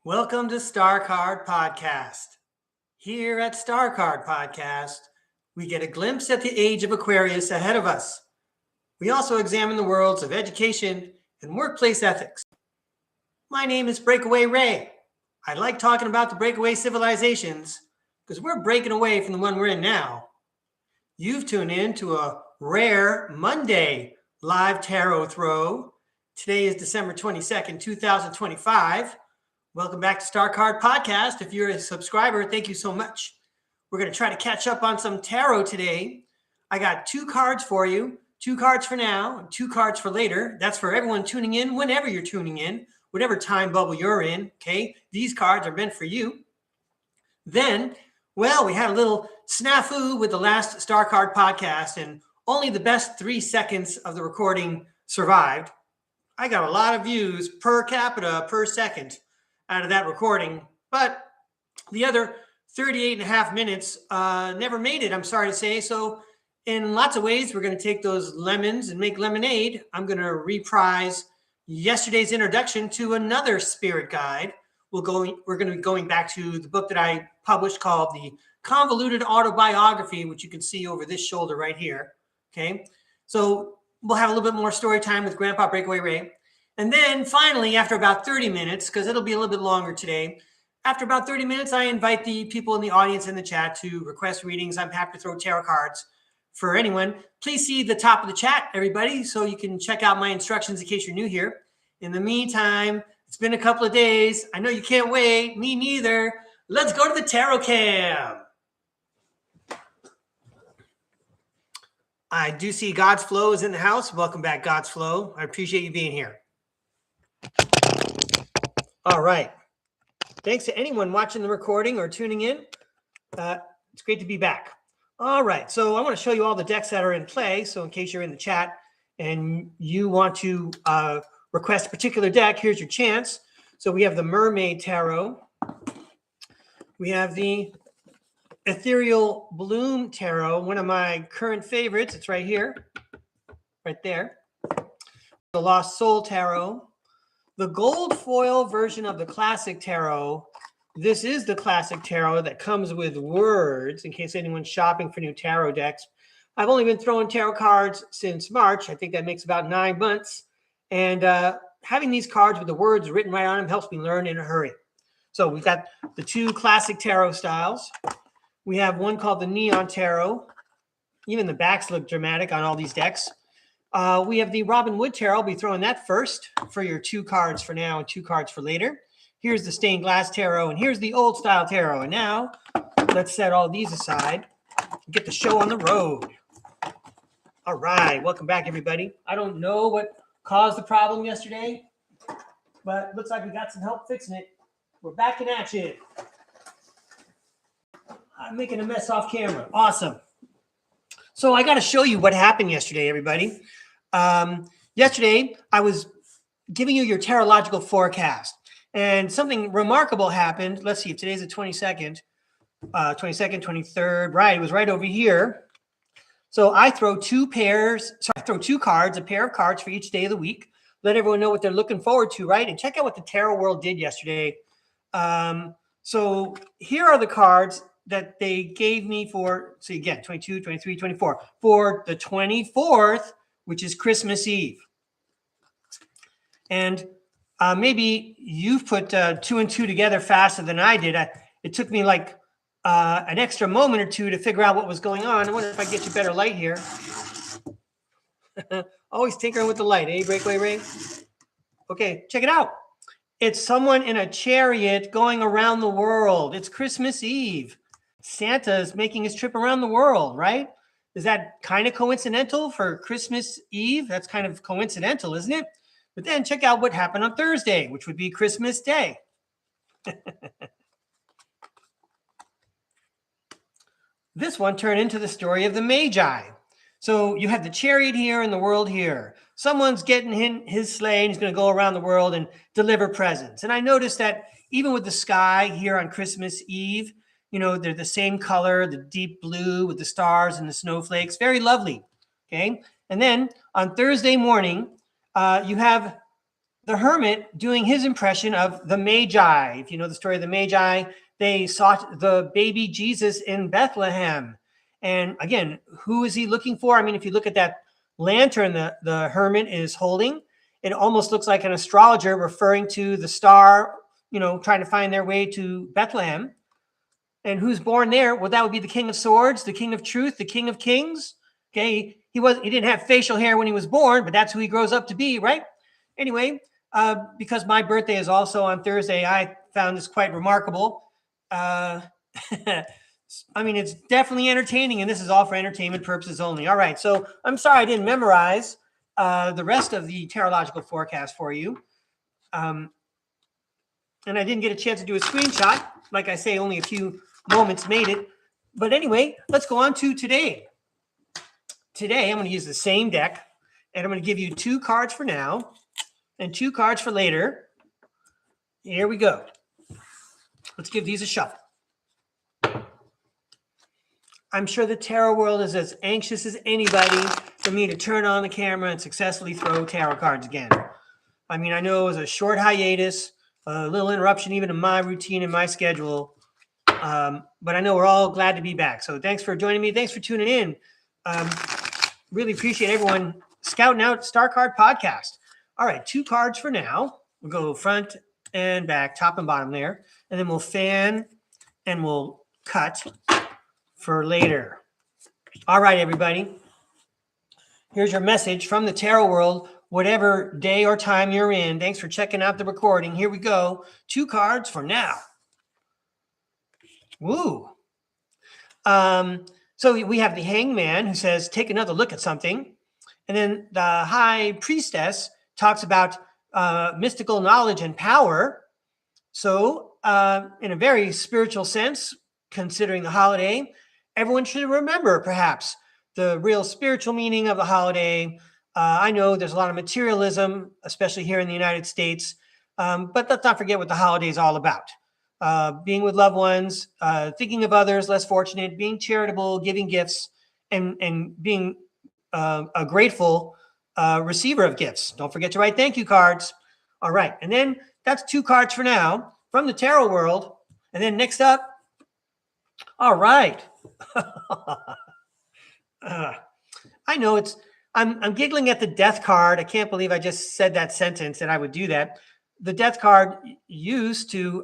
Welcome to STARCARD Podcast. Here at STARCARD Podcast, we get a glimpse at the age of Aquarius ahead of us. We also examine the worlds of education and workplace ethics. My name is Breakaway Ray. I like talking about the breakaway civilizations because we're breaking away from the one we're in now. You've tuned in to a rare Monday live tarot throw. Today is December 22nd, 2025. Welcome back to STARCARD Podcast. If you're a subscriber, thank you so much. We're going to try to catch up on some tarot today. I got 2 cards for you, 2 cards for now, and 2 cards for later. That's for everyone tuning in whenever you're tuning in, whatever time bubble you're in, okay? These cards are meant for you. Then, well, we had a little snafu with the last STARCARD Podcast, and only the best 3 seconds of the recording survived. I got a lot of views per capita per second out of that recording, but the other 38 and a half minutes never made it, I'm sorry to say. So in lots of ways, we're going to take those lemons and make lemonade. I'm going to reprise yesterday's introduction to another spirit guide. We're going to be going back to the book that I published called the Convoluted Autobiography, which you can see over this shoulder right here. Okay, so we'll have a little bit more story time with Grandpa Breakaway Ray. And then finally, after about 30 minutes, because it'll be a little bit longer today, after about 30 minutes, I invite the people in the audience in the chat to request readings. I'm happy to throw tarot cards for anyone. Please see the top of the chat, everybody, so you can check out my instructions in case you're new here. In the meantime, it's been a couple of days. I know you can't wait. Me neither. Let's go to the tarot cam. I do see God's Flow is in the house. Welcome back, God's Flow. I appreciate you being here. All right. Thanks to anyone watching the recording or tuning in. It's great to be back. All right. So I want to show you all the decks that are in play. So in case you're in the chat and you want to request a particular deck, here's your chance. So we have the Mermaid Tarot. We have the Ethereal Bloom Tarot, one of my current favorites. It's right here, right there. The Lost Soul Tarot. The gold foil version of the classic tarot. This is the classic tarot that comes with words in case anyone's shopping for new tarot decks. I've only been throwing tarot cards since March. I think that makes about 9 months. And having these cards with the words written right on them helps me learn in a hurry. So we've got the 2 classic tarot styles. We have one called the Neon Tarot. Even the backs look dramatic on all these decks. We have the Robin Wood Tarot. I'll be throwing that first for your 2 cards for now and 2 cards for later. Here's the Stained Glass Tarot, and here's the Old Style Tarot. And now let's set all these aside and get the show on the road. All right, welcome back, everybody. I don't know what caused the problem yesterday, but looks like we got some help fixing it. We're back in action. I'm making a mess off camera. Awesome. So I got to show you what happened yesterday, everybody. Yesterday, I was giving you your tarological forecast, and something remarkable happened. Let's see if today's the 22nd, 23rd. Right, it was right over here. So I throw 2 cards, a pair of cards for each day of the week. Let everyone know what they're looking forward to, right? And check out what the tarot world did yesterday. So here are the cards that they gave me for, so again, 22, 23, 24, for the 24th, which is Christmas Eve. And maybe you've put 2 and 2 together faster than I did. It took me like an extra moment or 2 to figure out what was going on. I wonder if I can get you better light here. Always tinkering with the light, eh, Breakaway Ray? Okay, check it out. It's someone in a chariot going around the world. It's Christmas Eve. Santa is making his trip around the world, right? Is that kind of coincidental for Christmas Eve? That's kind of coincidental, isn't it? But then check out what happened on Thursday, which would be Christmas Day. This one turned into the story of the Magi. So you have the chariot here and the world here. Someone's getting in his sleigh and he's going to go around the world and deliver presents. And I noticed that even with the sky here on Christmas Eve, you know, they're the same color, the deep blue with the stars and the snowflakes. Very lovely. Okay. And then on Thursday morning, you have the hermit doing his impression of the Magi. If you know the story of the Magi, they sought the baby Jesus in Bethlehem. And again, who is he looking for? I mean, if you look at that lantern the hermit is holding, it almost looks like an astrologer referring to the star, trying to find their way to Bethlehem. And who's born there? Well, that would be the King of Swords, the King of Truth, the King of Kings. Okay, he didn't have facial hair when he was born, but that's who he grows up to be, right? Anyway, because my birthday is also on Thursday, I found this quite remarkable. I mean, it's definitely entertaining, and this is all for entertainment purposes only. All right, so I'm sorry I didn't memorize the rest of the tarological forecast for you. And I didn't get a chance to do a screenshot. Like I say, only a few moments made it. But anyway, let's go on to today. Today, I'm going to use the same deck, and I'm going to give you 2 cards for now and 2 cards for later. Here we go. Let's give these a shuffle. I'm sure the tarot world is as anxious as anybody for me to turn on the camera and successfully throw tarot cards again. I mean, I know it was a short hiatus, a little interruption even in my routine and my schedule. But I know we're all glad to be back. So thanks for joining me. Thanks for tuning in. Really appreciate everyone scouting out STARCARD Podcast. All right, 2 cards for now. We'll go front and back, top and bottom there. And then we'll fan and we'll cut for later. All right, everybody. Here's your message from the tarot world, whatever day or time you're in. Thanks for checking out the recording. Here we go. 2 cards for now. Woo. So we have the Hangman who says, take another look at something. And then the High Priestess talks about mystical knowledge and power. So in a very spiritual sense, considering the holiday, everyone should remember perhaps the real spiritual meaning of the holiday. I know there's a lot of materialism, especially here in the United States, but let's not forget what the holiday is all about. Being with loved ones, thinking of others less fortunate, being charitable, giving gifts, and being a grateful receiver of gifts. Don't forget to write thank you cards. All right. And then that's 2 cards for now from the tarot world. And then next up, all right. I know I'm giggling at the death card. I can't believe I just said that sentence and I would do that. The death card used to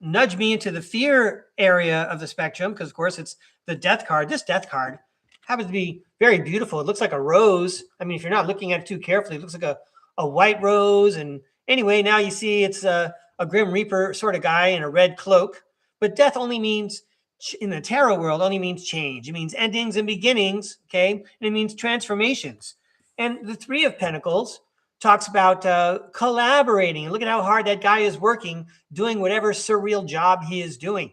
nudge me into the fear area of the spectrum because, of course, it's the death card. This death card happens to be very beautiful. It looks like a rose. I mean, if you're not looking at it too carefully, it looks like a white rose. And anyway, now you see it's a Grim Reaper sort of guy in a red cloak. But death only means, in the tarot world, only means change. It means endings and beginnings, okay? And it means transformations. And the 3 of Pentacles talks about collaborating. And look at how hard that guy is working, doing whatever surreal job he is doing.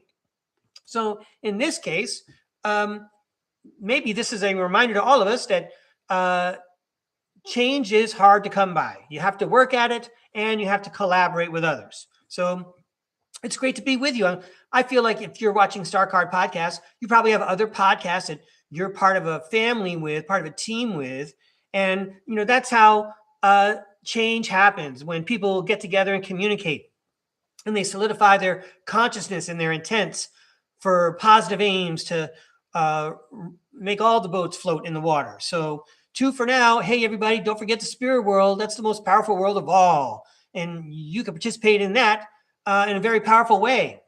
So in this case, maybe this is a reminder to all of us that change is hard to come by. You have to work at it and you have to collaborate with others. So it's great to be with you. I feel like if you're watching STARCARD Podcast, you probably have other podcasts that you're part of a family with, part of a team with. And, that's how change happens when people get together and communicate and they solidify their consciousness and their intents for positive aims to make all the boats float in the water. So 2 for now. Hey, everybody, don't forget the spirit world. That's the most powerful world of all. And you can participate in that in a very powerful way.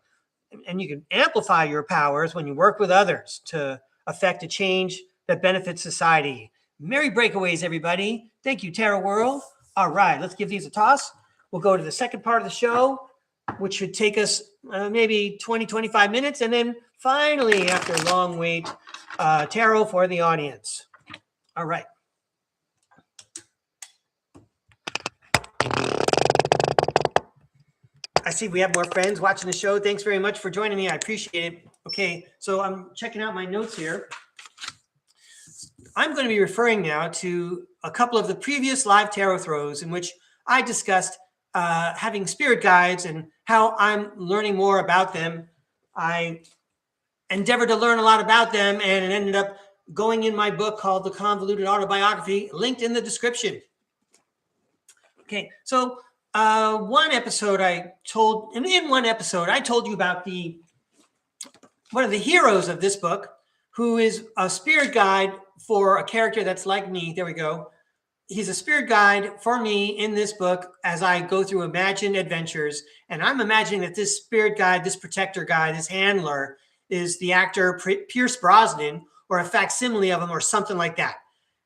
And you can amplify your powers when you work with others to affect a change that benefits society. Merry breakaways, everybody. Thank you, Tarot World. All right, let's give these a toss. We'll go to the second part of the show, which should take us maybe 20, 25 minutes. And then finally, after a long wait, tarot for the audience. All right. I see we have more friends watching the show. Thanks very much for joining me. I appreciate it. Okay, so I'm checking out my notes here. I'm going to be referring now to a couple of the previous live tarot throws in which I discussed having spirit guides and how I'm learning more about them. I endeavored to learn a lot about them, and it ended up going in my book called The Convoluted Autobiography, linked in the description. Okay, so in one episode I told you about one of the heroes of this book, who is a spirit guide for a character that's like me. There we go. He's a spirit guide for me in this book as I go through imagined adventures. And I'm imagining that this spirit guide, this protector guide, this handler is the actor Pierce Brosnan, or a facsimile of him, or something like that.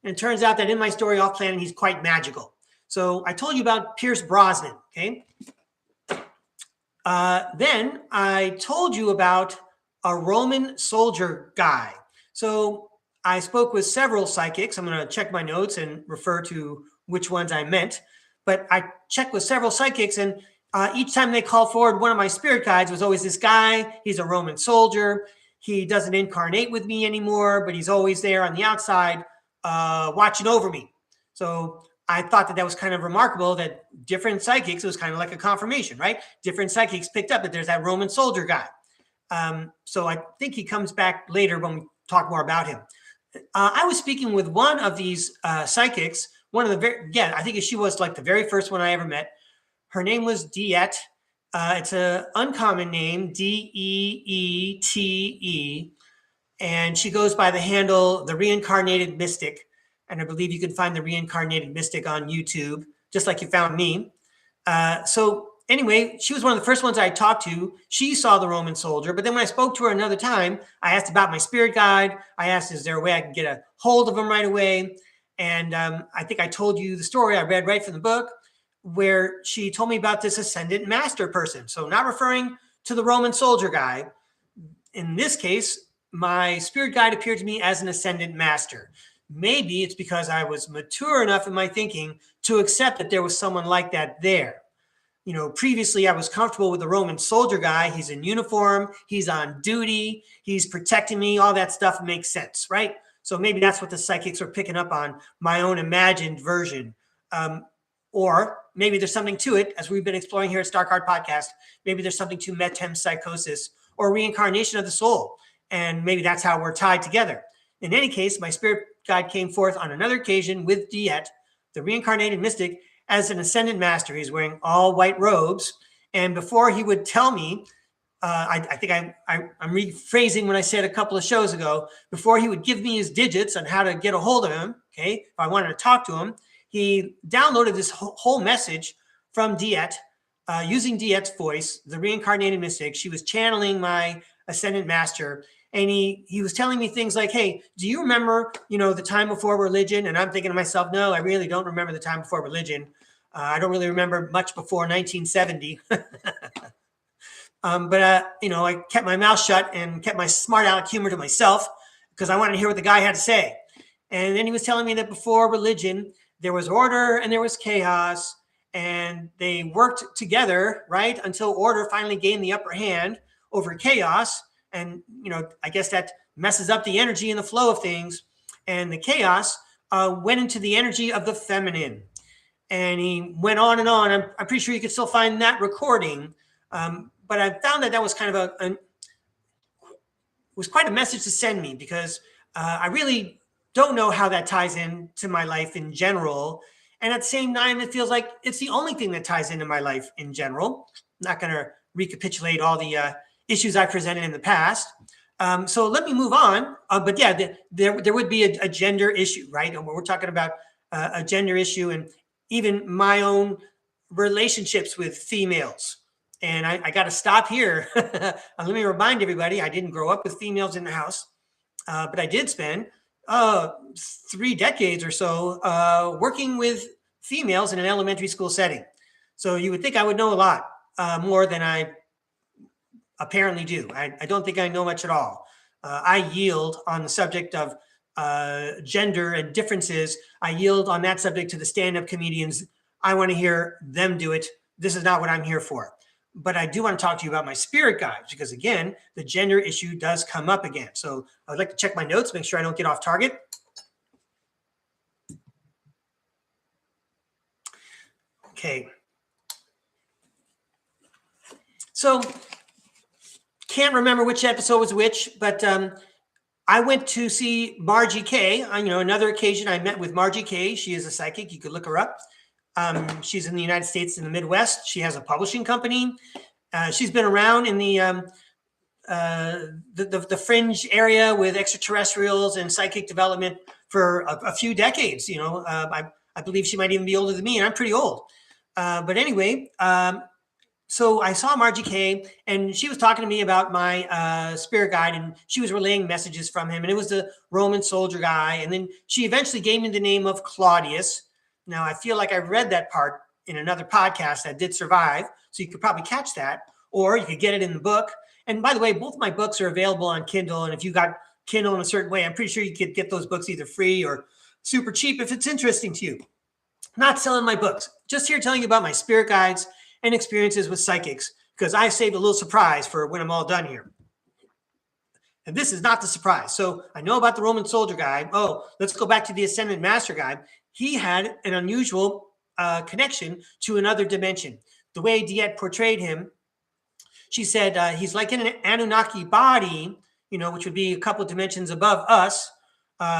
And it turns out that in my story, Off Planet, he's quite magical. So I told you about Pierce Brosnan, okay? Then I told you about a Roman soldier guy. So I spoke with several psychics. I'm going to check my notes and refer to which ones I meant. But I checked with several psychics, and each time they called forward one of my spirit guides was always this guy. He's a Roman soldier. He doesn't incarnate with me anymore, but he's always there on the outside watching over me. So I thought that was kind of remarkable that different psychics, it was kind of like a confirmation, right? Different psychics picked up that there's that Roman soldier guy. So I think he comes back later when we talk more about him. I was speaking with one of these psychics, I think she was like the very first one I ever met. Her name was Diet. It's an uncommon name, Deete, and she goes by the handle The Reincarnated Mystic. And I believe you can find The Reincarnated Mystic on YouTube, just like you found me. So anyway, she was one of the first ones I talked to. She saw the Roman soldier, but then when I spoke to her another time, I asked about my spirit guide. I asked, is there a way I can get a hold of him right away? And I think I told you the story I read right from the book, where she told me about this ascendant master person. So not referring to the Roman soldier guy. In this case, my spirit guide appeared to me as an ascendant master. Maybe it's because I was mature enough in my thinking to accept that there was someone like that there. You know, previously I was comfortable with the Roman soldier guy. He's in uniform, he's on duty, he's protecting me, all that stuff makes sense, right? So maybe that's what the psychics are picking up on, my own imagined version. Or maybe there's something to it, as we've been exploring here at STARCARD Podcast. Maybe there's something to metempsychosis or reincarnation of the soul. And maybe that's how we're tied together. In any case, my spirit guide came forth on another occasion with Diet, the Reincarnated Mystic, as an ascendant master. He's wearing all white robes. And before he would tell me, I think I'm rephrasing what I said a couple of shows ago, before he would give me his digits on how to get a hold of him, okay, if I wanted to talk to him, he downloaded this whole message from Diet, using Diet's voice, the Reincarnated Mystic. She was channeling my ascendant master. And he was telling me things like, hey, do you remember, the time before religion? And I'm thinking to myself, no, I really don't remember the time before religion. I don't really remember much before 1970. But I kept my mouth shut and kept my smart aleck humor to myself because I wanted to hear what the guy had to say. And then he was telling me that before religion, there was order and there was chaos, and they worked together, right, until order finally gained the upper hand over chaos. And, I guess that messes up the energy and the flow of things. And the chaos went into the energy of the feminine. And he went on and on. I'm pretty sure you could still find that recording. But I found that was kind of was quite a message to send me, because I really don't know how that ties in to my life in general. And at the same time, it feels like it's the only thing that ties into my life in general. I'm not going to recapitulate all the issues I presented in the past. So let me move on. But yeah, there would be a gender issue, right? And we're talking about a gender issue, and even my own relationships with females. And I got to stop here. Let me remind everybody, I didn't grow up with females in the house, but I did spend 3 decades or so working with females in an elementary school setting. So you would think I would know a lot more than I apparently do. I don't think I know much at all. I yield on the subject of gender and differences. I yield on that subject to the stand-up comedians. I want to hear them do it. This is not what I'm here for. But I do want to talk to you about my spirit guides, because again, the gender issue does come up again. So I would like to check my notes, make sure I don't get off target. Okay. So can't remember which episode was which, but I went to see Margie K. On another occasion, I met with Margie K. She is a psychic. You could look her up. She's in the United States in the Midwest. She has a publishing company. She's been around in the fringe area with extraterrestrials and psychic development for a few decades. I believe she might even be older than me, and I'm pretty old. But anyway, so I saw Margie K, and she was talking to me about my spirit guide, and she was relaying messages from him, and it was the Roman soldier guy. And then she eventually gave me the name of Claudius. Now, I feel like I read that part in another podcast that did survive, so you could probably catch that, or you could get it in the book. And by the way, both my books are available on Kindle, and if you got Kindle in a certain way, I'm pretty sure you could get those books either free or super cheap if it's interesting to you. Not selling my books, just here telling you about my spirit guides and experiences with psychics, because I saved a little surprise for when I'm all done here. And this is not the surprise. So I know about the Roman soldier guy. Oh, let's go back to the Ascended Master guy. He had an unusual connection to another dimension. The way Diet portrayed him, she said he's like in an Anunnaki body, which would be a couple of dimensions above us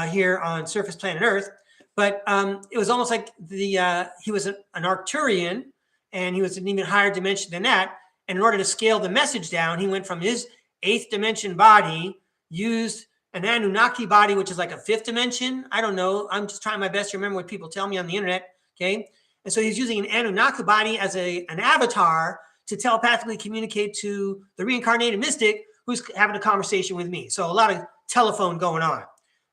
here on surface planet Earth. But it was almost like he was an Arcturian, and he was an even higher dimension than that. And in order to scale the message down, he went from his 8th dimension body, used an Anunnaki body, which is like a 5th dimension. I don't know. I'm just trying my best to remember what people tell me on the internet. Okay. And so he's using an Anunnaki body as an avatar to telepathically communicate to the reincarnated mystic who's having a conversation with me. So a lot of telephone going on.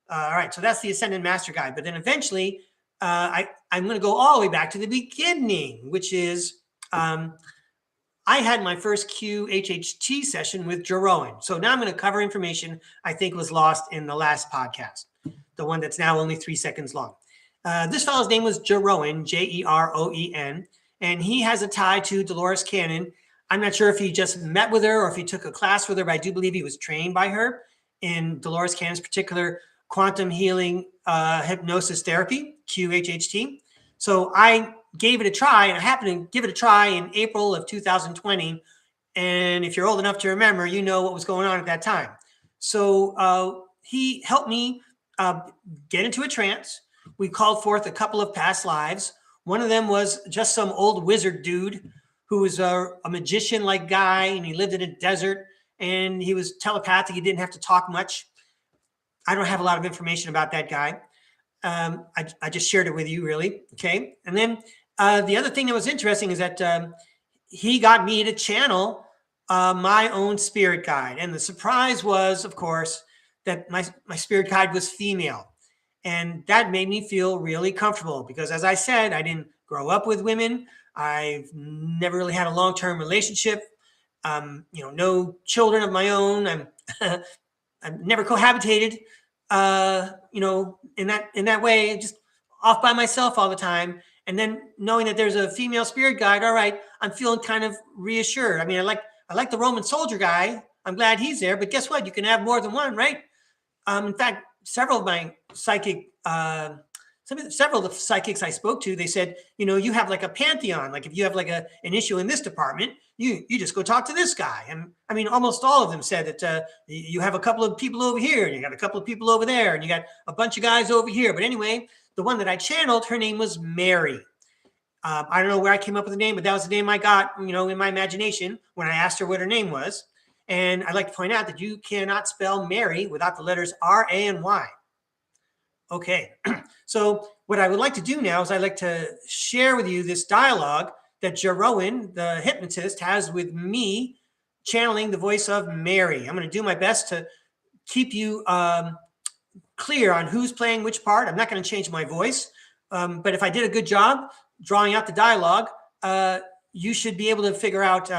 All right. So that's the Ascended Master guy. But then eventually, I'm going to go all the way back to the beginning, which is I had my first QHHT session with Jeroen. So now I'm going to cover information I think was lost in the last podcast, the one that's now only 3 seconds long. This fellow's name was Jeroen, Jeroen, and he has a tie to Dolores Cannon. I'm not sure if he just met with her or if he took a class with her, but I do believe he was trained by her in Dolores Cannon's particular quantum healing hypnosis therapy, QHHT. So I gave it a try, and I happened to give it a try in April of 2020. And if you're old enough to remember, you know what was going on at that time. So he helped me get into a trance. We called forth a couple of past lives. One of them was just some old wizard dude who was a magician-like guy, and he lived in a desert, and he was telepathic. He didn't have to talk much. I don't have a lot of information about that guy. I just shared it with you, really. Okay. And then the other thing that was interesting is that he got me to channel my own spirit guide. And the surprise was, of course, that my spirit guide was female. And that made me feel really comfortable because, as I said, I didn't grow up with women. I've never really had a long-term relationship. No children of my own. I've never cohabitated. In that way, just off by myself all the time. And then knowing that there's a female spirit guide, all right, I'm feeling kind of reassured. I mean, I like the Roman soldier guy. I'm glad he's there, but guess what? You can have more than one, right? In fact, several of my psychic, several of the psychics I spoke to, they said, you have like a pantheon. Like if you have like an issue in this department, you just go talk to this guy. And I mean, almost all of them said that you have a couple of people over here, and you got a couple of people over there, and you got a bunch of guys over here. But anyway, the one that I channeled, her name was Mary. I don't know where I came up with the name, but that was the name I got, in my imagination when I asked her what her name was. And I'd like to point out that you cannot spell Mary without the letters R, A, and Y. Okay. So what I would like to do now is I'd like to share with you this dialogue that Jeroen, the hypnotist, has with me channeling the voice of Mary. I'm going to do my best to keep you clear on who's playing which part. I'm not going to change my voice. But if I did a good job drawing out the dialogue, you should be able to figure out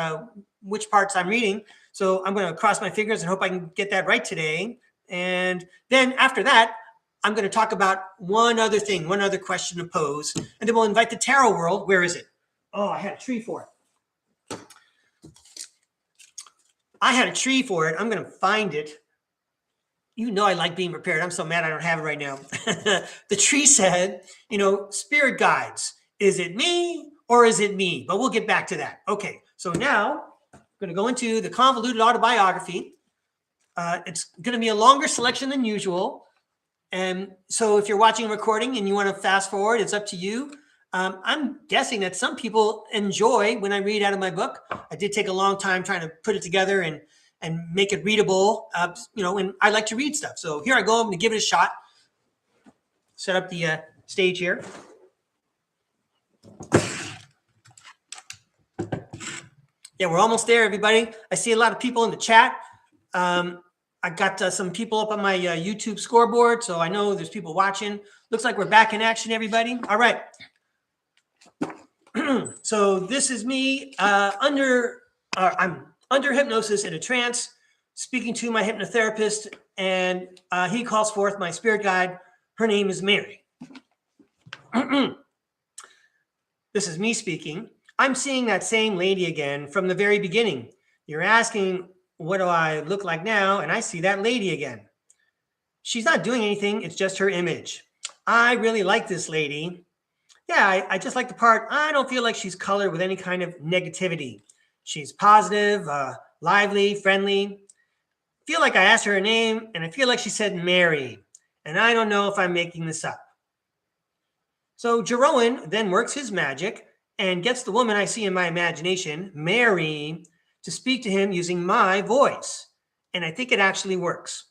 which parts I'm reading. So I'm going to cross my fingers and hope I can get that right today. And then after that, I'm going to talk about one other thing, one other question to pose. And then we'll invite the tarot world. Where is it? Oh, I had a tree for it. I'm going to find it. I like being prepared. I'm so mad I don't have it right now. The tree said, spirit guides. Is it me or is it me? But we'll get back to that. Okay. So now I'm going to go into the Convoluted Autobiography. It's going to be a longer selection than usual. And so if you're watching a recording and you want to fast forward, it's up to you. I'm guessing that some people enjoy when I read out of my book. I did take a long time trying to put it together and make it readable, and I like to read stuff. So here I go. I'm going to give it a shot. Set up the stage here. Yeah, we're almost there, everybody. I see a lot of people in the chat. I got some people up on my YouTube scoreboard, so I know there's people watching. Looks like we're back in action, everybody. All right. So this is me I'm under hypnosis in a trance, speaking to my hypnotherapist, and he calls forth my spirit guide. Her name is Mary. This is me speaking. I'm seeing that same lady again from the very beginning. You're asking, what do I look like now? And I see that lady again. She's not doing anything. It's just her image. I really like this lady. Yeah, I just like the part. I don't feel like she's colored with any kind of negativity. She's positive, lively, friendly. I feel like I asked her name, and I feel like she said Mary. And I don't know if I'm making this up. So Jeroen then works his magic and gets the woman I see in my imagination, Mary, to speak to him using my voice. And I think it actually works.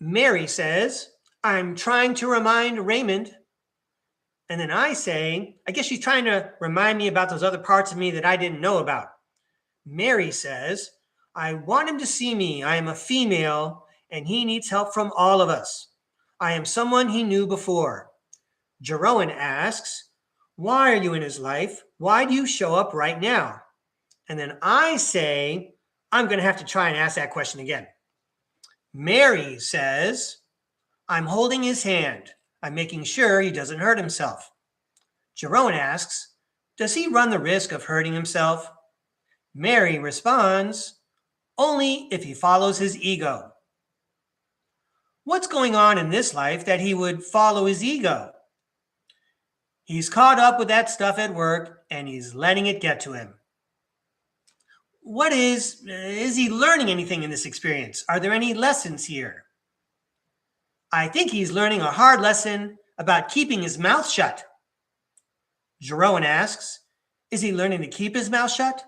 Mary says, I'm trying to remind Raymond. And then I say, I guess she's trying to remind me about those other parts of me that I didn't know about. Mary says, I want him to see me. I am a female, and he needs help from all of us. I am someone he knew before. Jeroen asks, why are you in his life? Why do you show up right now? And then I say, I'm going to have to try and ask that question again. Mary says, I'm holding his hand. I'm making sure he doesn't hurt himself. Jeroen asks, does he run the risk of hurting himself? Mary responds, only if he follows his ego. What's going on in this life that he would follow his ego? He's caught up with that stuff at work and he's letting it get to him. What is he learning anything in this experience? Are there any lessons here? I think he's learning a hard lesson about keeping his mouth shut. Jeroen asks, is he learning to keep his mouth shut?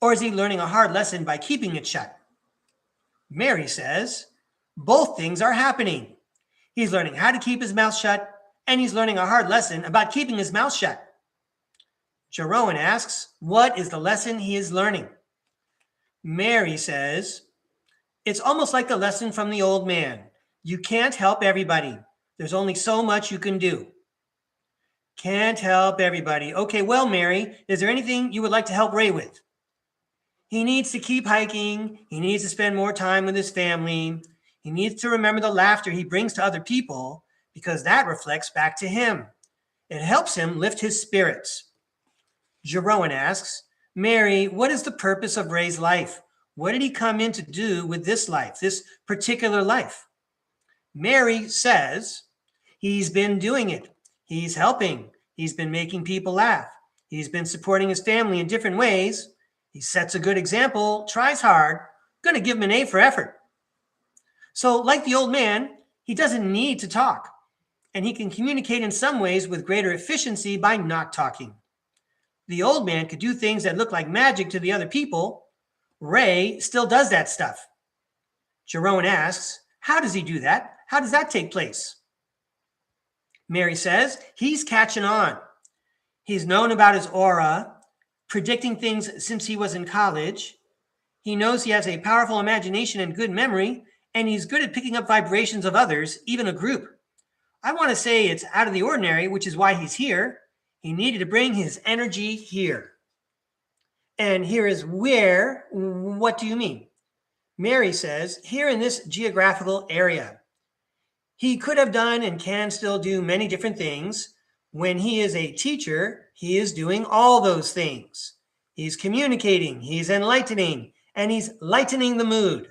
Or is he learning a hard lesson by keeping it shut? Mary says, both things are happening. He's learning how to keep his mouth shut, and he's learning a hard lesson about keeping his mouth shut. Jeroen asks, what is the lesson he is learning? Mary says, it's almost like the lesson from the old man. You can't help everybody. There's only so much you can do. Can't help everybody. Okay, well, Mary, is there anything you would like to help Ray with? He needs to keep hiking. He needs to spend more time with his family. He needs to remember the laughter he brings to other people because that reflects back to him. It helps him lift his spirits. Jeroen asks, Mary, what is the purpose of Ray's life? What did he come in to do with this life, this particular life? Mary says, he's been doing it. He's helping. He's been making people laugh. He's been supporting his family in different ways. He sets a good example, tries hard, going to give him an A for effort. So like the old man, he doesn't need to talk, and he can communicate in some ways with greater efficiency by not talking. The old man could do things that look like magic to the other people. Ray still does that stuff. Jeroen asks, how does he do that? How does that take place? Mary says, he's catching on. He's known about his aura, predicting things since he was in college. He knows he has a powerful imagination and good memory, and he's good at picking up vibrations of others, even a group. I want to say it's out of the ordinary, which is why he's here. He needed to bring his energy here. And here is where, what do you mean? Mary says, here in this geographical area. He could have done and can still do many different things. When he is a teacher, he is doing all those things. He's communicating, he's enlightening, and he's lightening the mood.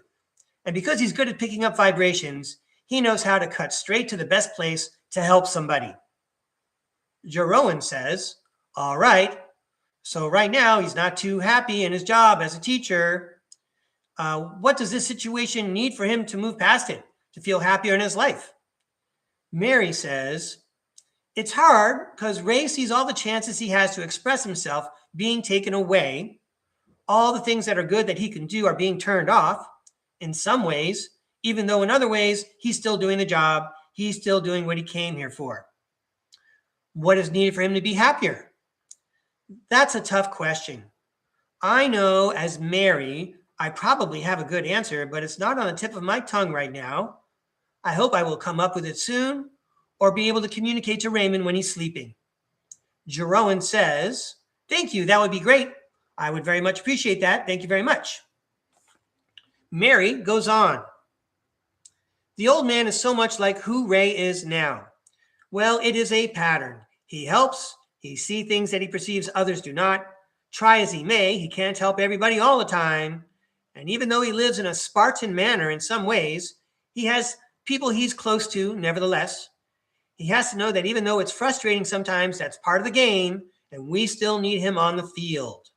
And because he's good at picking up vibrations, he knows how to cut straight to the best place to help somebody. Jeroen says, all right, so right now he's not too happy in his job as a teacher. What does this situation need for him to move past it, to feel happier in his life? Mary says, It's hard because Ray sees all the chances he has to express himself being taken away. All the things that are good that he can do are being turned off in some ways, even though in other ways, he's still doing the job. He's still doing what he came here for. What is needed for him to be happier? That's a tough question. I know as Mary, I probably have a good answer, but it's not on the tip of my tongue right now. I hope I will come up with it soon or be able to communicate to Raymond when he's sleeping. Jeroen says, thank you, that would be great. I would very much appreciate that. Thank you very much. Mary goes on. The old man is so much like who Ray is now. Well, it is a pattern. He helps. He sees things that he perceives others do not. Try as he may, he can't help everybody all the time. And even though he lives in a Spartan manner in some ways, he has people he's close to nevertheless. He has to know that even though it's frustrating sometimes, that's part of the game, and we still need him on the field.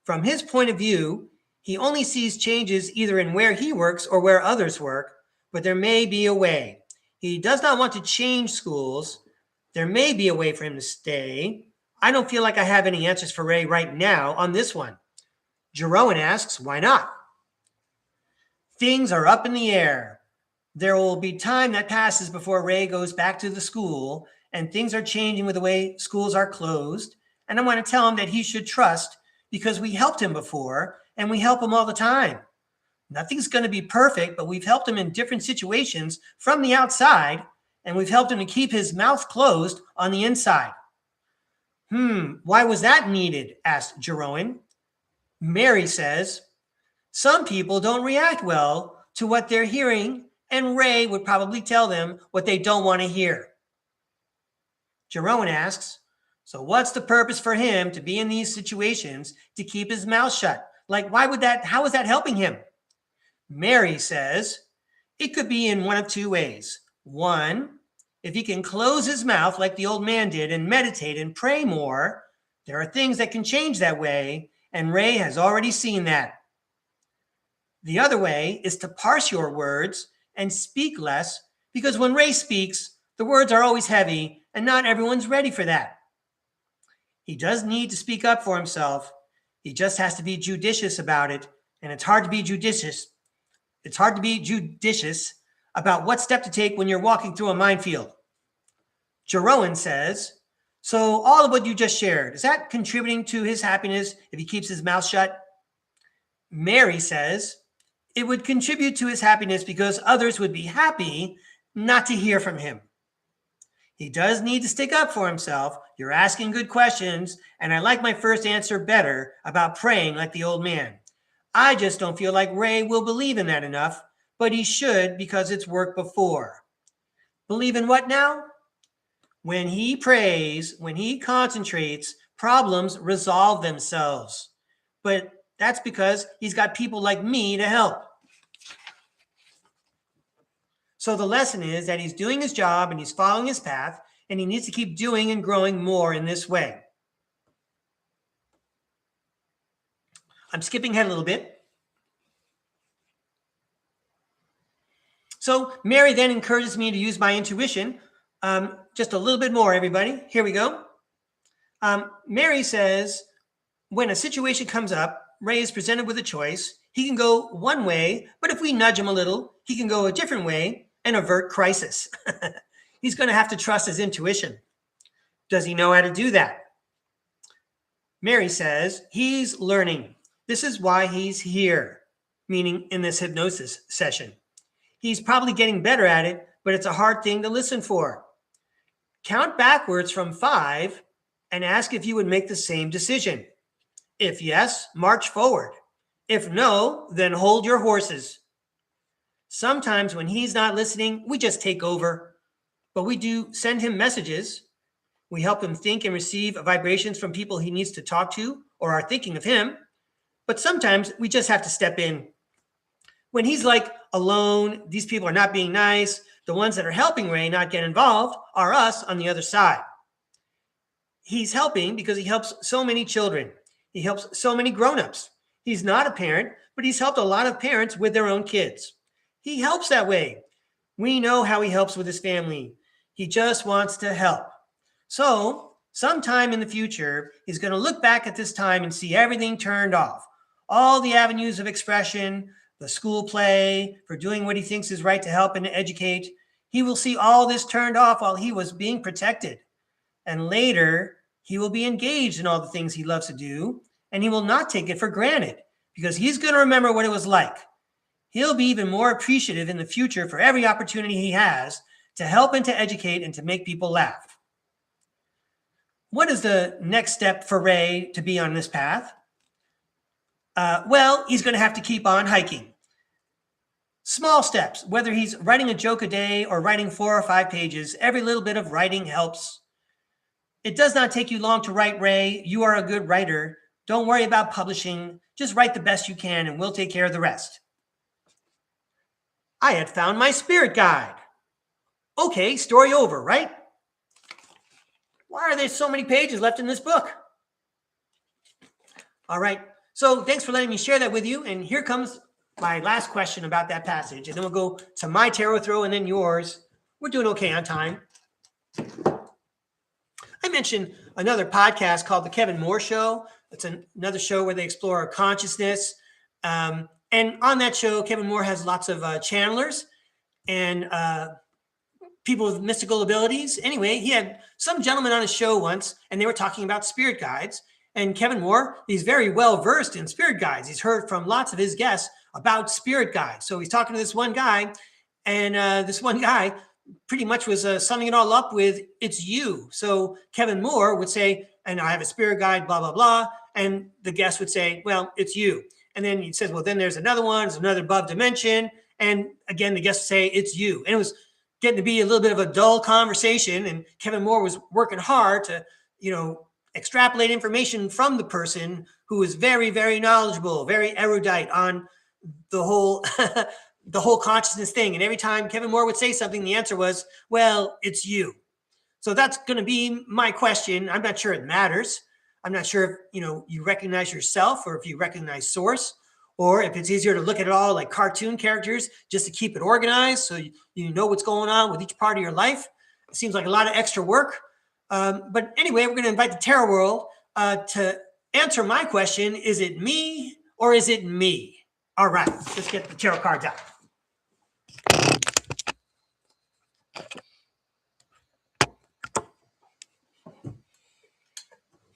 From his point of view, he only sees changes either in where he works or where others work, but there may be a way. He does not want to change schools. There may be a way for him to stay. I don't feel like I have any answers for Ray right now on this one. Jeroen asks, why not? Things are up in the air. There will be time that passes before Ray goes back to the school, and things are changing with the way schools are closed. And I want to tell him that he should trust because we helped him before and we help him all the time. Nothing's going to be perfect, but we've helped him in different situations from the outside, and we've helped him to keep his mouth closed on the inside. Why was that needed? Asked Jeroen. Mary says, some people don't react well to what they're hearing, and Ray would probably tell them what they don't want to hear. Jeroen asks, so what's the purpose for him to be in these situations to keep his mouth shut? Like, how is that helping him? Mary says, it could be in one of two ways. One, if he can close his mouth like the old man did and meditate and pray more, there are things that can change that way, and Ray has already seen that. The other way is to parse your words and speak less, because when Ray speaks, the words are always heavy, and not everyone's ready for that. He does need to speak up for himself. He just has to be judicious about it, and it's hard to be judicious. It's hard to be judicious about what step to take when you're walking through a minefield. Jeroen says, so all of what you just shared, is that contributing to his happiness if he keeps his mouth shut? Mary says, it would contribute to his happiness because others would be happy not to hear from him. He does need to stick up for himself. You're asking good questions, and I like my first answer better about praying like the old man. I just don't feel like Ray will believe in that enough, but he should because it's worked before. Believe in what now? When he prays, when he concentrates, problems resolve themselves. But that's because he's got people like me to help. So the lesson is that he's doing his job and he's following his path, and he needs to keep doing and growing more in this way. I'm skipping ahead a little bit. So Mary then encourages me to use my intuition just a little bit more, everybody. Here we go. Mary says, when a situation comes up, Ray is presented with a choice. He can go one way, but if we nudge him a little, he can go a different way and avert crisis. He's going to have to trust his intuition. Does he know how to do that? Mary says, he's learning. This is why he's here, meaning in this hypnosis session. He's probably getting better at it, but it's a hard thing to listen for. Count backwards from 5 and ask if you would make the same decision. If yes, march forward. If no, then hold your horses. Sometimes when he's not listening, we just take over, but we do send him messages. We help him think and receive vibrations from people he needs to talk to or are thinking of him. But sometimes we just have to step in. When he's like alone, these people are not being nice. The ones that are helping Ray not get involved are us on the other side. He's helping because he helps so many children. He helps so many grown-ups. He's not a parent, but he's helped a lot of parents with their own kids. He helps that way. We know how he helps with his family. He just wants to help. So sometime in the future, he's going to look back at this time and see everything turned off. All the avenues of expression, the school play for doing what he thinks is right to help and to educate. He will see all this turned off while he was being protected. And later, he will be engaged in all the things he loves to do, and he will not take it for granted because he's going to remember what it was like. He'll be even more appreciative in the future for every opportunity he has to help and to educate and to make people laugh. What is the next step for Ray to be on this path? Well, he's going to have to keep on hiking. Small steps, whether he's writing a joke a day or writing 4 or 5 pages, every little bit of writing helps. It does not take you long to write, Ray. You are a good writer. Don't worry about publishing. Just write the best you can and we'll take care of the rest. I had found my spirit guide. Okay, story over, right? Why are there so many pages left in this book? All right, so thanks for letting me share that with you. And here comes my last question about that passage. And then we'll go to my tarot throw and then yours. We're doing okay on time. I mentioned another podcast called The Kevin Moore Show. It's another show where they explore consciousness. And on that show, Kevin Moore has lots of channelers and people with mystical abilities. Anyway, he had some gentleman on his show once, and they were talking about spirit guides. And Kevin Moore, he's very well versed in spirit guides. He's heard from lots of his guests about spirit guides. So he's talking to this one guy, and this one guy pretty much was summing it all up with, it's you. So Kevin Moore would say, and I have a spirit guide, blah, blah, blah. And the guest would say, well, it's you. And then he says, well, then there's another one, there's another above dimension. And again, the guest would say, it's you. And it was getting to be a little bit of a dull conversation. And Kevin Moore was working hard to, extrapolate information from the person who is very, very knowledgeable, very erudite on the whole the whole consciousness thing. And every time Kevin Moore would say something, the answer was, well, it's you. So that's going to be my question. I'm not sure it matters. I'm not sure if, you recognize yourself or if you recognize source, or if it's easier to look at it all like cartoon characters just to keep it organized so you know what's going on with each part of your life. It seems like a lot of extra work. But anyway, we're going to invite the tarot world to answer my question. Is it me or is it me? All right, let's get the tarot cards out.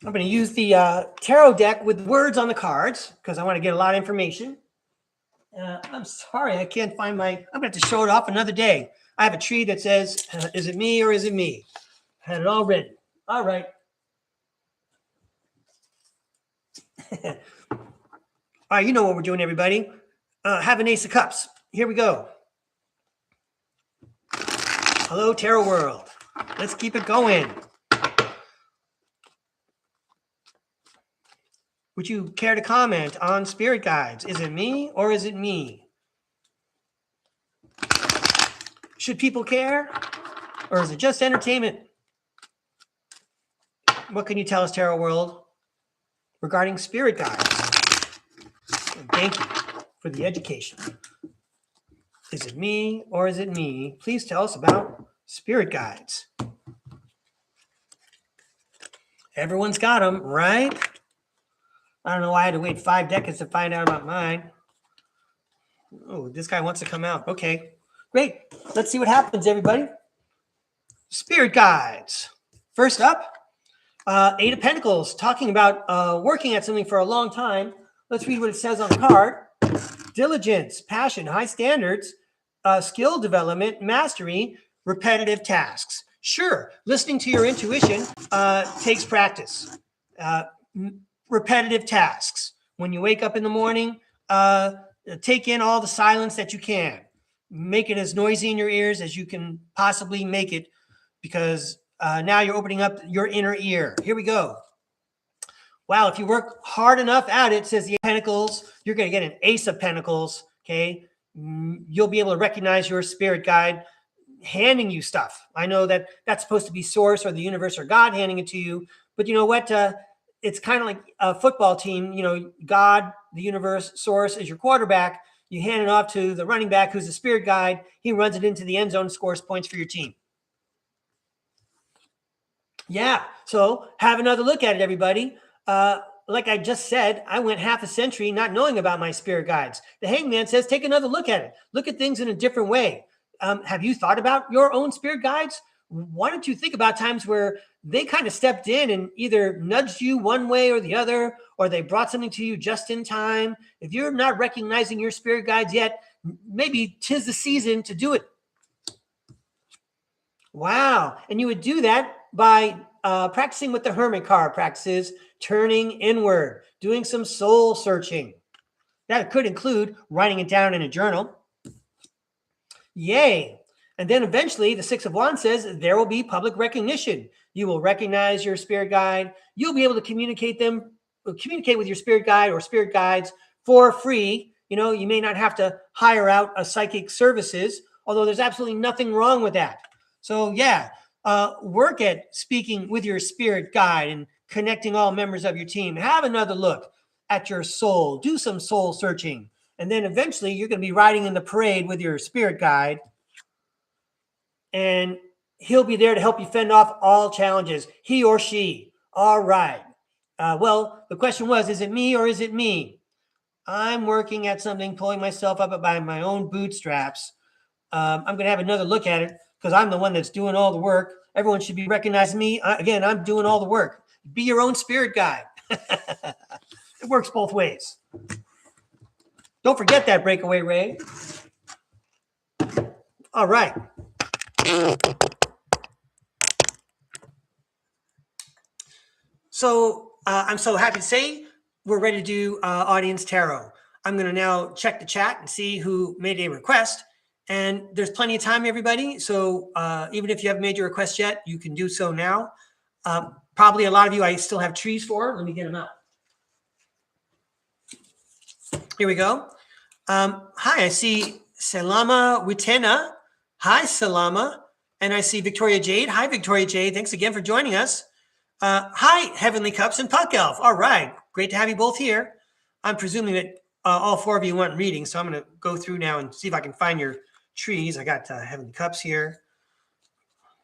I'm going to use the tarot deck with words on the cards because I want to get a lot of information. I'm sorry, I can't find I'm going to have to show it off another day. I have a tree that says, is it me or is it me? I had it all written. All right. All right, you know what we're doing, everybody. Have an Ace of Cups. Here we go. Hello, tarot world. Let's keep it going. Would you care to comment on spirit guides? Is it me or is it me? Should people care? Or is it just entertainment? What can you tell us, tarot world, regarding spirit guides? And thank you for the education. Is it me or is it me? Please tell us about spirit guides. Everyone's got them, right? I don't know why I had to wait 5 decades to find out about mine. Oh, this guy wants to come out. Okay, great. Let's see what happens, everybody. Spirit guides. First up, 8 of Pentacles, talking about working at something for a long time. Let's read what it says on the card. Diligence, passion, high standards, skill development, mastery, repetitive tasks. Sure, listening to your intuition takes practice. Repetitive tasks. When you wake up in the morning, take in all the silence that you can. Make it as noisy in your ears as you can possibly make it, because now you're opening up your inner ear. Here we go. Wow, if you work hard enough at it, says the Pentacles, you're going to get an Ace of Pentacles, okay? You'll be able to recognize your spirit guide handing you stuff. I know that that's supposed to be source or the universe or God handing it to you, but you know what? It's kind of like a football team. God, the universe, source is your quarterback. You hand it off to the running back, who's the spirit guide. He runs it into the end zone, scores points for your team. Yeah. So have another look at it, everybody. Like I just said, I went half a century not knowing about my spirit guides. The hangman says, take another look at it. Look at things in a different way. Have you thought about your own spirit guides? Why don't you think about times where they kind of stepped in and either nudged you one way or the other, or they brought something to you just in time? If you're not recognizing your spirit guides yet, maybe 'tis the season to do it. Wow. And you would do that by practicing what the hermit card practices, turning inward, doing some soul searching. That could include writing it down in a journal. Yay. And then eventually the Six of Wands says there will be public recognition. You will recognize your spirit guide. You'll be able to communicate with your spirit guide or spirit guides for free. You may not have to hire out a psychic services, although there's absolutely nothing wrong with that. So yeah, work at speaking with your spirit guide and connecting all members of your team. Have another look at your soul. Do some soul searching. And then eventually you're going to be riding in the parade with your spirit guide. And he'll be there to help you fend off all challenges. He or she. All right. Well, the question was, is it me or is it me? I'm working at something, pulling myself up by my own bootstraps. I'm going to have another look at it because I'm the one that's doing all the work. Everyone should be recognizing me. Again, I'm doing all the work. Be your own spirit guide. It works both ways. Don't forget that, Breakaway Ray. All right. So I'm so happy to say we're ready to do Audience Tarot. I'm going to now check the chat and see who made a request. And there's plenty of time, everybody. So even if you haven't made your request yet, you can do so now. Probably a lot of you I still have trees for. Let me get them out. Here we go. Hi, I see Salama Witena. Hi, Salama. And I see Victoria Jade. Hi, Victoria Jade. Thanks again for joining us. Hi, Heavenly Cups and Puck Elf. All right. Great to have you both here. I'm presuming that all four of you want reading, so I'm going to go through now and see if I can find your trees. I got Heavenly Cups here.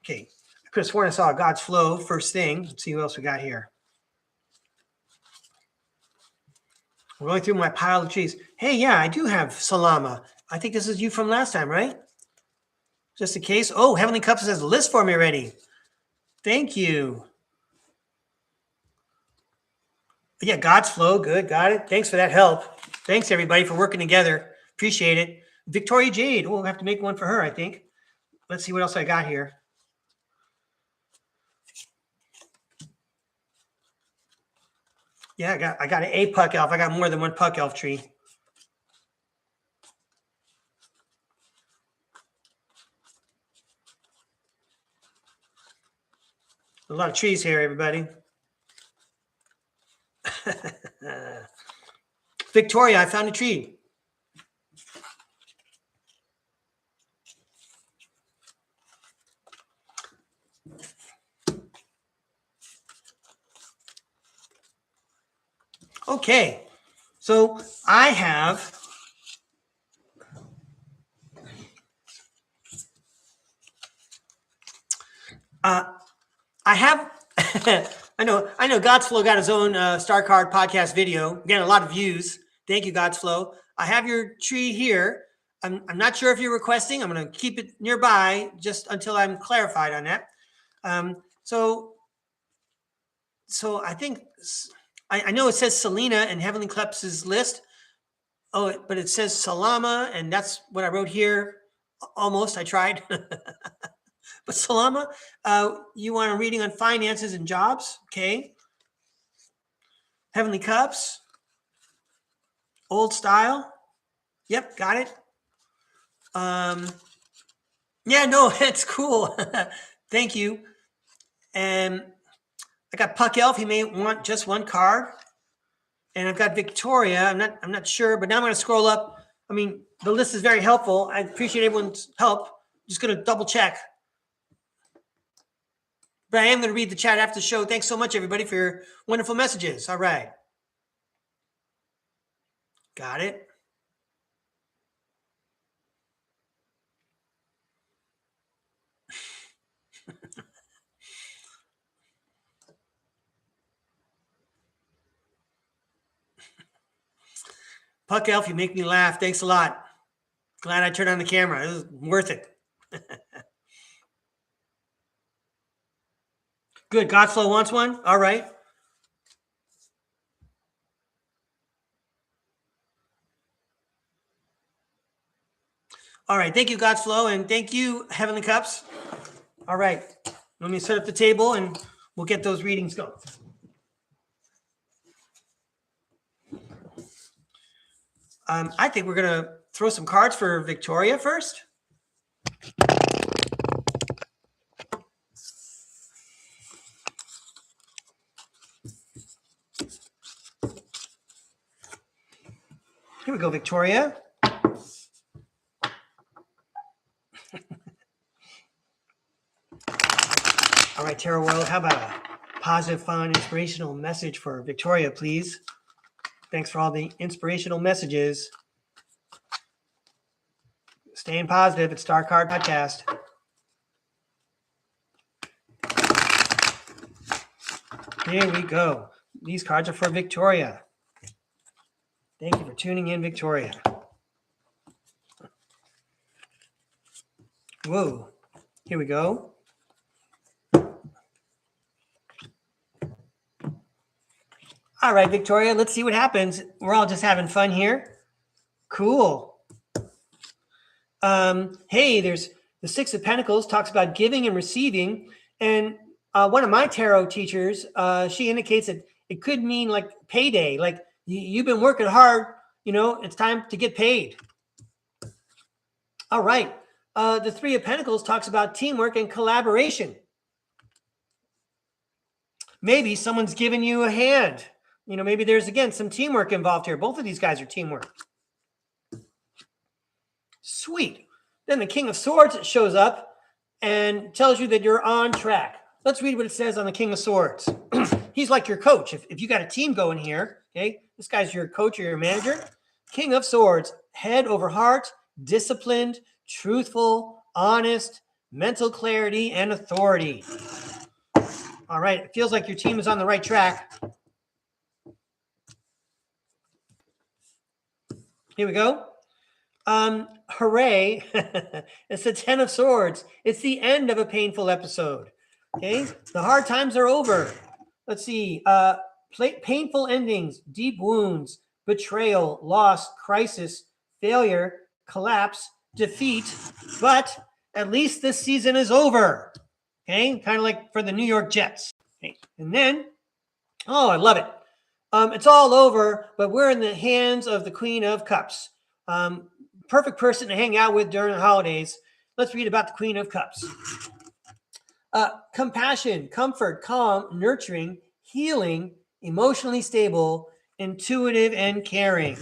Okay. I could have sworn I saw God's Flow first thing. Let's see what else we got here. I'm going through my pile of trees. Hey, yeah, I do have Salama. I think this is you from last time, right? Just in case. Oh, Heavenly Cups has a list for me already. Thank you. Yeah, God's Flow. Good. Got it. Thanks for that help. Thanks, everybody, for working together. Appreciate it. Victoria Jade. Oh, we'll have to make one for her, I think. Let's see what else I got here. Yeah, I got a Puck Elf. I got more than one Puck Elf tree. A lot of trees here, everybody. Victoria, I found a tree. Okay, so I have I know God's Flow got his own StarCard podcast video. Again, a lot of views. Thank you, God's Flow. I have your tree here. I'm not sure if you're requesting. I'm going to keep it nearby just until I'm clarified on that. So I think I know it says Selena and Heavenly Kleps's list. Oh, but it says Salama, and that's what I wrote here. Almost, I tried. But Salama, you want a reading on finances and jobs? Okay. Heavenly Cups. Old style. Yep, got it. Yeah, no, it's cool. Thank you. And I got Puck Elf. He may want just one card. And I've got Victoria. I'm not sure, but now I'm going to scroll up. I mean, the list is very helpful. I appreciate everyone's help. Just going to double check. But I am going to read the chat after the show. Thanks so much, everybody, for your wonderful messages. All right. Got it. Puck Elf, you make me laugh. Thanks a lot. Glad I turned on the camera. It was worth it. Good. Godflow wants one. All right. All right. Thank you, Godflow, and thank you, Heavenly Cups. All right. Let me set up the table, and we'll get those readings going. I think we're going to throw some cards for Victoria first. Here we go, Victoria. All right, Tarot World, how about a positive, fun, inspirational message for Victoria, please? Thanks for all the inspirational messages. Staying positive at StarCard Podcast. Here we go. These cards are for Victoria. Thank you for tuning in, Victoria. Whoa. Here we go. All right, Victoria, let's see what happens. We're all just having fun here. Cool. Hey, there's the Six of Pentacles, talks about giving and receiving. And one of my tarot teachers, she indicates that it could mean like payday, like you've been working hard, it's time to get paid. All right. The Three of Pentacles talks about teamwork and collaboration. Maybe someone's giving you a hand. Maybe there's, again, some teamwork involved here. Both of these guys are teamwork. Sweet. Then the King of Swords shows up and tells you that you're on track. Let's read what it says on the King of Swords. He's like your coach. If you got a team going here, okay, this guy's your coach or your manager. King of Swords, head over heart, disciplined, truthful, honest, mental clarity, and authority. All right, it feels like your team is on the right track. Here we go. Hooray. It's the Ten of Swords. It's the end of a painful episode. Okay, the hard times are over. Let's see. Painful endings, deep wounds, betrayal, loss, crisis, failure, collapse, defeat. But at least this season is over. Okay, kind of like for the New York Jets. Okay, and then, oh, I love it. It's all over, but we're in the hands of the Queen of Cups. Perfect person to hang out with during the holidays. Let's read about the Queen of Cups. Compassion, comfort, calm, nurturing, healing, emotionally stable, intuitive, and caring.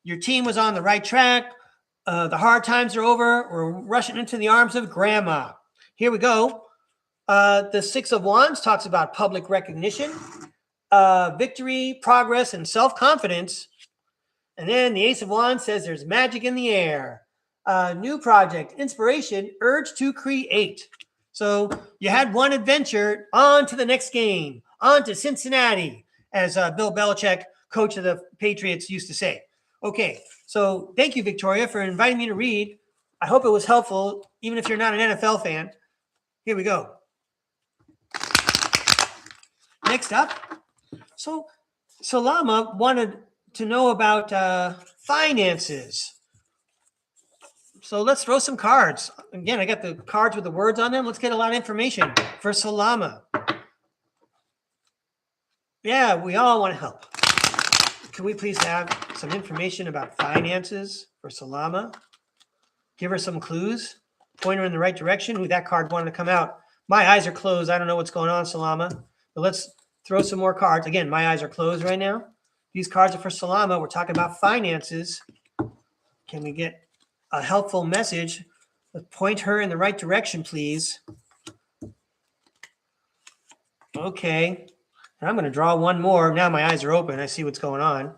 Your team was on the right track. The hard times are over. We're rushing into the arms of Grandma. Here we go. The Six of Wands talks about public recognition, victory, progress, and self-confidence. And then the Ace of Wands says there's magic in the air. New project, inspiration, urge to create. So you had one adventure, on to the next game, on to Cincinnati, as Bill Belichick, coach of the Patriots, used to say. Okay, so thank you, Victoria, for inviting me to read. I hope it was helpful, even if you're not an NFL fan. Here we go. Next up, so Salama wanted to know about finances. So let's throw some cards. Again, I got the cards with the words on them. Let's get a lot of information for Salama. Yeah, we all want to help. Can we please have some information about finances for Salama? Give her some clues. Point her in the right direction. Ooh, that card wanted to come out. My eyes are closed. I don't know what's going on, Salama. But let's throw some more cards. Again, my eyes are closed right now. These cards are for Salama. We're talking about finances. Can we get a helpful message? Point her in the right direction, please. Okay. And I'm going to draw one more. Now my eyes are open. I see what's going on.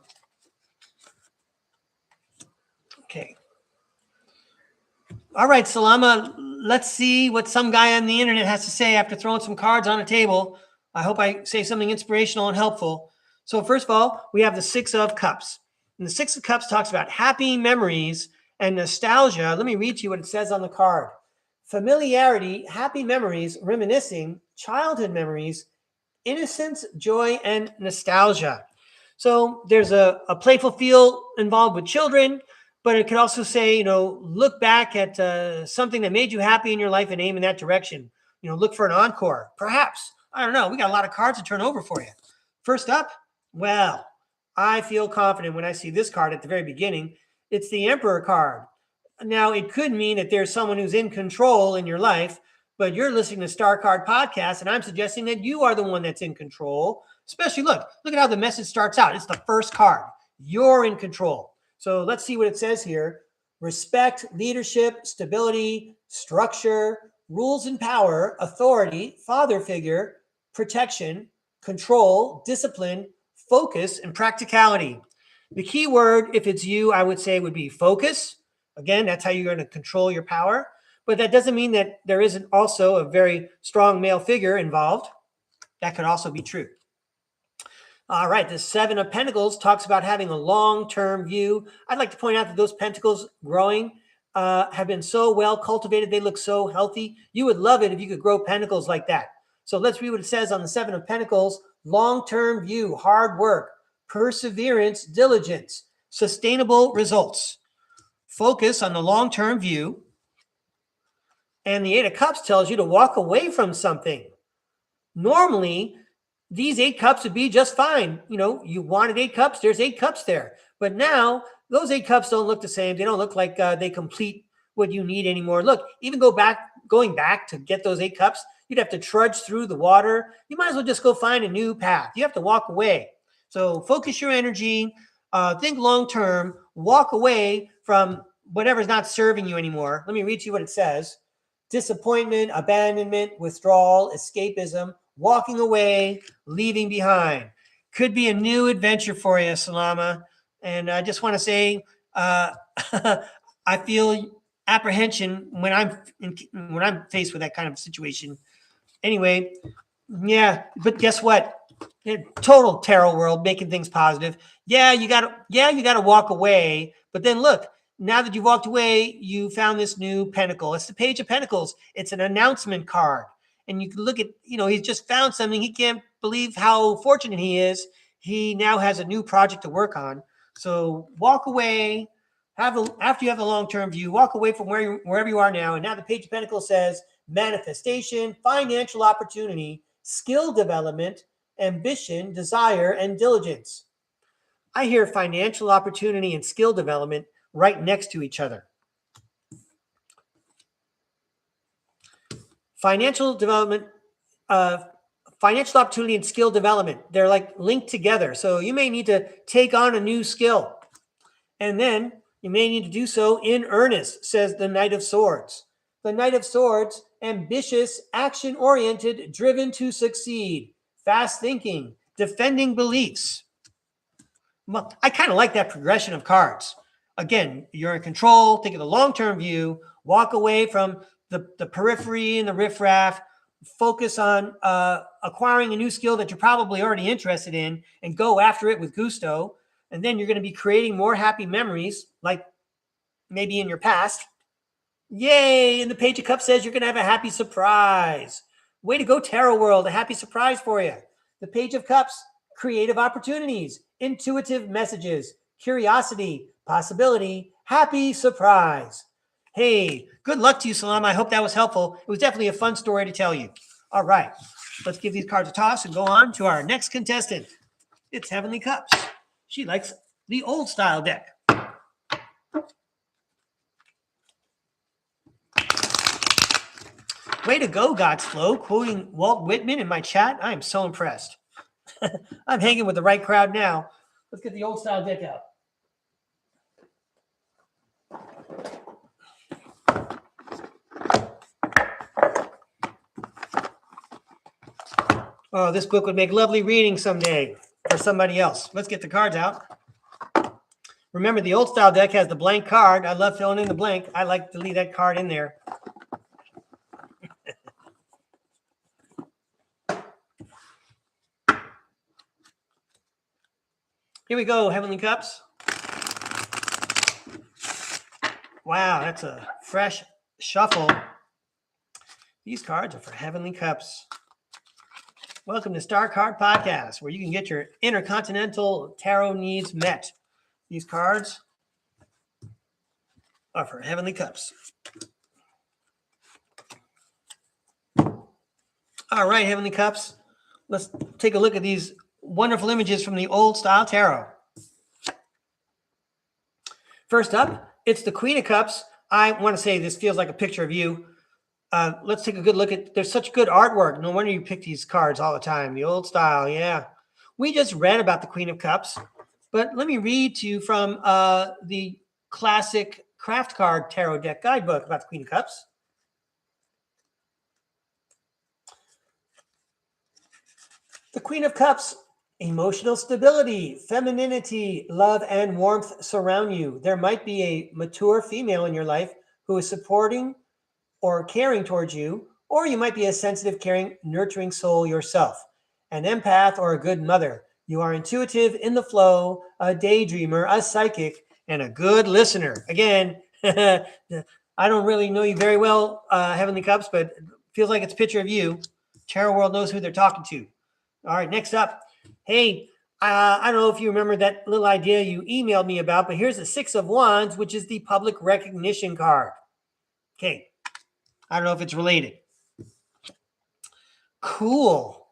Okay. All right, Salama, let's see what some guy on the internet has to say after throwing some cards on a table. I hope I say something inspirational and helpful. So first of all, we have the Six of Cups. And the Six of Cups talks about happy memories and nostalgia. Let me read to you what it says on the card. Familiarity, happy memories, reminiscing, childhood memories, innocence, joy, and nostalgia. So there's a playful feel involved with children, but it could also say, look back at something that made you happy in your life and aim in that direction. Look for an encore, perhaps. I don't know. We got a lot of cards to turn over for you. First up, well, I feel confident when I see this card at the very beginning. It's the Emperor card. Now, it could mean that there's someone who's in control in your life, but you're listening to StarCard Podcast, and I'm suggesting that you are the one that's in control. Especially, look at how the message starts out. It's the first card. You're in control. So let's see what it says here. Respect, leadership, stability, structure, rules and power, authority, father figure, protection, control, discipline, focus, and practicality. The key word, if it's you, I would say would be focus. Again, that's how you're going to control your power. But that doesn't mean that there isn't also a very strong male figure involved. That could also be true. All right, the Seven of Pentacles talks about having a long-term view. I'd like to point out that those pentacles growing have been so well cultivated. They look so healthy. You would love it if you could grow pentacles like that. So let's read what it says on the Seven of Pentacles. Long-term view, hard work, perseverance, diligence, sustainable results. Focus on the long-term view. And the Eight of Cups tells you to walk away from something. Normally, these 8 cups would be just fine. You wanted 8 cups, there's 8 cups there. But now, those 8 cups don't look the same. They don't look like they complete what you need anymore. Look, even going back to get those 8 cups, you'd have to trudge through the water. You might as well just go find a new path. You have to walk away. So focus your energy, think long-term, walk away from whatever's not serving you anymore. Let me read to you what it says. Disappointment, abandonment, withdrawal, escapism, walking away, leaving behind. Could be a new adventure for you, Salama. And I just want to say, I feel apprehension when I'm faced with that kind of situation. Anyway, yeah, but guess what? Total tarot world, making things positive. You gotta walk away. But then look, now that you've walked away, you found this new pentacle. It's the Page of Pentacles. It's an announcement card. And you can look at, he's just found something. He can't believe how fortunate he is. He now has a new project to work on. So walk away. After you have a long-term view, walk away from wherever you are now. And now the Page of Pentacles says manifestation, financial opportunity, skill development, ambition, desire, and diligence. I hear financial opportunity and skill development right next to each other. Financial development, financial opportunity and skill development, they're like linked together. So you may need to take on a new skill. And then you may need to do so in earnest, says the Knight of Swords. The Knight of Swords, ambitious, action-oriented, driven to succeed, fast thinking, defending beliefs. Well, I kind of like that progression of cards. Again, you're in control, think of the long-term view, walk away from the periphery and the riffraff, focus on acquiring a new skill that you're probably already interested in and go after it with gusto. And then you're going to be creating more happy memories, like maybe in your past. Yay! And the Page of Cups says you're going to have a happy surprise. Way to go, Tarot World. A happy surprise for you. The Page of Cups, creative opportunities, intuitive messages, curiosity, possibility, happy surprise. Hey, good luck to you, Salam. I hope that was helpful. It was definitely a fun story to tell you. All right, let's give these cards a toss and go on to our next contestant. It's Heavenly Cups. She likes the old style deck. Way to go, God's Flow, quoting Walt Whitman in my chat. I am so impressed. I'm hanging with the right crowd now. Let's get the old style deck out. Oh, this book would make lovely reading someday for somebody else. Let's get the cards out. Remember, the old style deck has the blank card. I love filling in the blank. I like to leave that card in there. Here we go, Heavenly Cups. Wow, that's a fresh shuffle. These cards are for Heavenly Cups. Welcome to STARCARD Podcast, where you can get your intercontinental tarot needs met. These cards are for Heavenly Cups. All right, Heavenly Cups. Let's take a look at these wonderful images from the old style tarot. First up, it's the Queen of Cups. I want to say this feels like a picture of you. Let's take a good look at, there's such good artwork. No wonder you pick these cards all the time. The old style, yeah. We just read about the Queen of Cups, but let me read to you from the classic craft card tarot deck guidebook about the Queen of Cups. The Queen of Cups, emotional stability, femininity, love, and warmth surround you. There might be a mature female in your life who is supporting or caring towards you, or you might be a sensitive, caring, nurturing soul yourself, an empath or a good mother. You are intuitive, in the flow, a daydreamer, a psychic, and a good listener. Again, I don't really know you very well, Heavenly Cups, but it feels like it's a picture of you. Tarot world knows who they're talking to. All right, next up. Hey, I don't know if you remember that little idea you emailed me about, but here's the Six of Wands, which is the public recognition card. Okay, I don't know if it's related. Cool.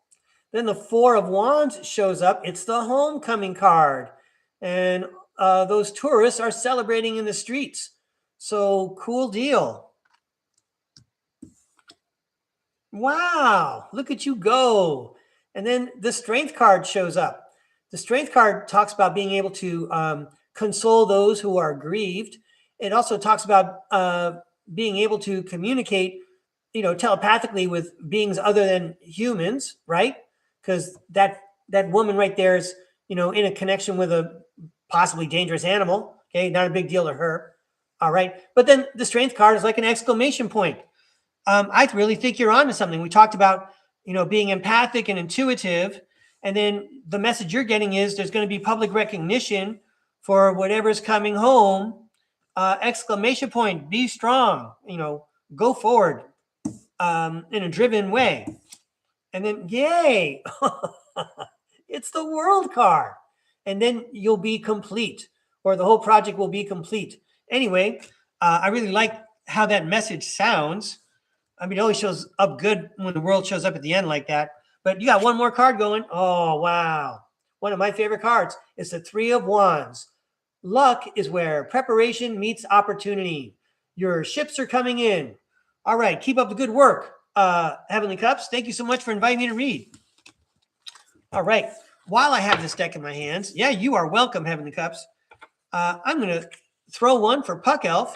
Then the Four of Wands shows up. It's the homecoming card. And those tourists are celebrating in the streets. So cool deal. Wow, look at you go. And then the Strength card shows up. The Strength card talks about being able to console those who are grieved. It also talks about being able to communicate, telepathically with beings other than humans, right? Because that woman right there is, in a connection with a possibly dangerous animal. Okay, not a big deal to her. All right, but then the Strength card is like an exclamation point. I really think you're onto something. We talked about, being empathic and intuitive. And then the message you're getting is there's going to be public recognition for whatever's coming home. Exclamation point, be strong, go forward in a driven way. And then, yay, it's the World card. And then you'll be complete, or the whole project will be complete. Anyway, I really like how that message sounds. I mean, it always shows up good when the World shows up at the end like that. But you got one more card going. Oh, wow. One of my favorite cards is the Three of Wands. Luck is where preparation meets opportunity. Your ships are coming in. All right, keep up the good work, Heavenly Cups. Thank you so much for inviting me to read. All right, while I have this deck in my hands, yeah, you are welcome, Heavenly Cups. I'm going to throw one for Puck Elf.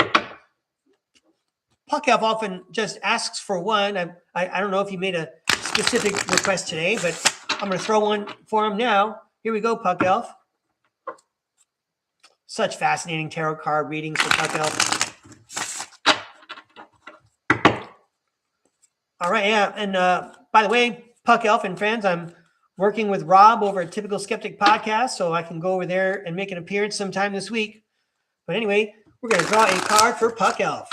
Puck Elf often just asks for one. I don't know if he made a specific request today, but I'm going to throw one for him now. Here we go, Puck Elf. Such fascinating tarot card readings for Puck Elf. All right, yeah. And by the way, Puck Elf and friends, I'm working with Rob over at Typical Skeptic Podcast, so I can go over there and make an appearance sometime this week. But anyway, we're going to draw a card for Puck Elf.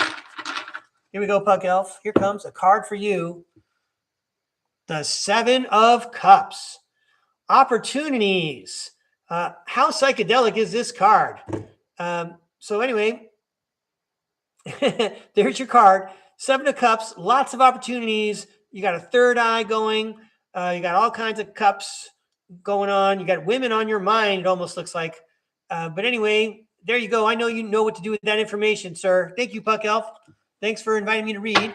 Here we go, Puck Elf. Here comes a card for you. The Seven of Cups. Opportunities. How psychedelic is this card? So anyway, there's your card. Seven of Cups, lots of opportunities. You got a third eye going. You got all kinds of cups going on. You got women on your mind, it almost looks like. But anyway, there you go. I know you know what to do with that information, sir. Thank you, Puck Elf. Thanks for inviting me to read.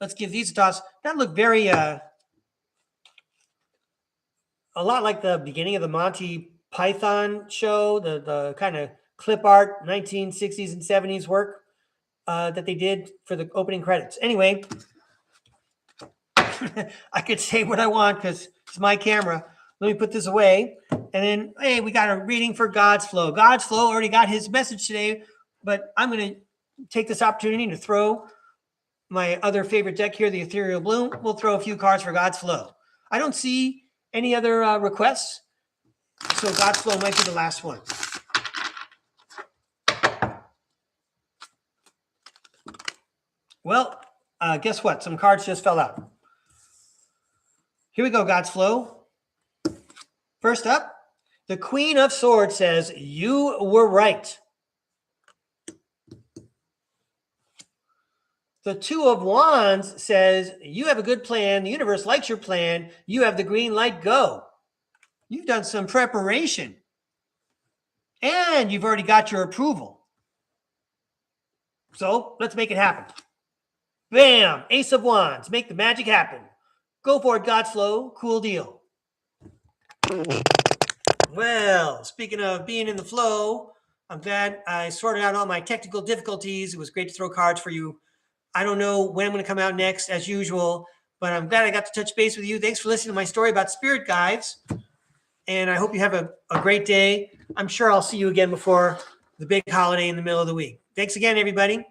Let's give these a toss. That looked very, a lot like the beginning of the Monty Python show, the kind of clip art 1960s and 70s work that they did for the opening credits. Anyway, I could say what I want because it's my camera. Let me put this away. And then, hey, we got a reading for God's Flow. God's Flow already got his message today, but I'm going to take this opportunity to throw my other favorite deck here, the Ethereal Bloom. We'll throw a few cards for God's Flow. I don't see any other requests. So God's Flow might be the last one. Well, guess what? Some cards just fell out. Here we go, God's Flow. First up, the Queen of Swords says, you were right. The Two of Wands says, you have a good plan. The universe likes your plan. You have the green light, go. You've done some preparation. And you've already got your approval. So let's make it happen. Bam! Ace of Wands. Make the magic happen. Go for it, God's Flow. Cool deal. Well, speaking of being in the flow, I'm glad I sorted out all my technical difficulties. It was great to throw cards for you. I don't know when I'm going to come out next, as usual, but I'm glad I got to touch base with you. Thanks for listening to my story about spirit guides. And I hope you have a great day. I'm sure I'll see you again before the big holiday in the middle of the week. Thanks again, everybody.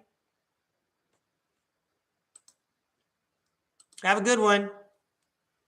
Have a good one.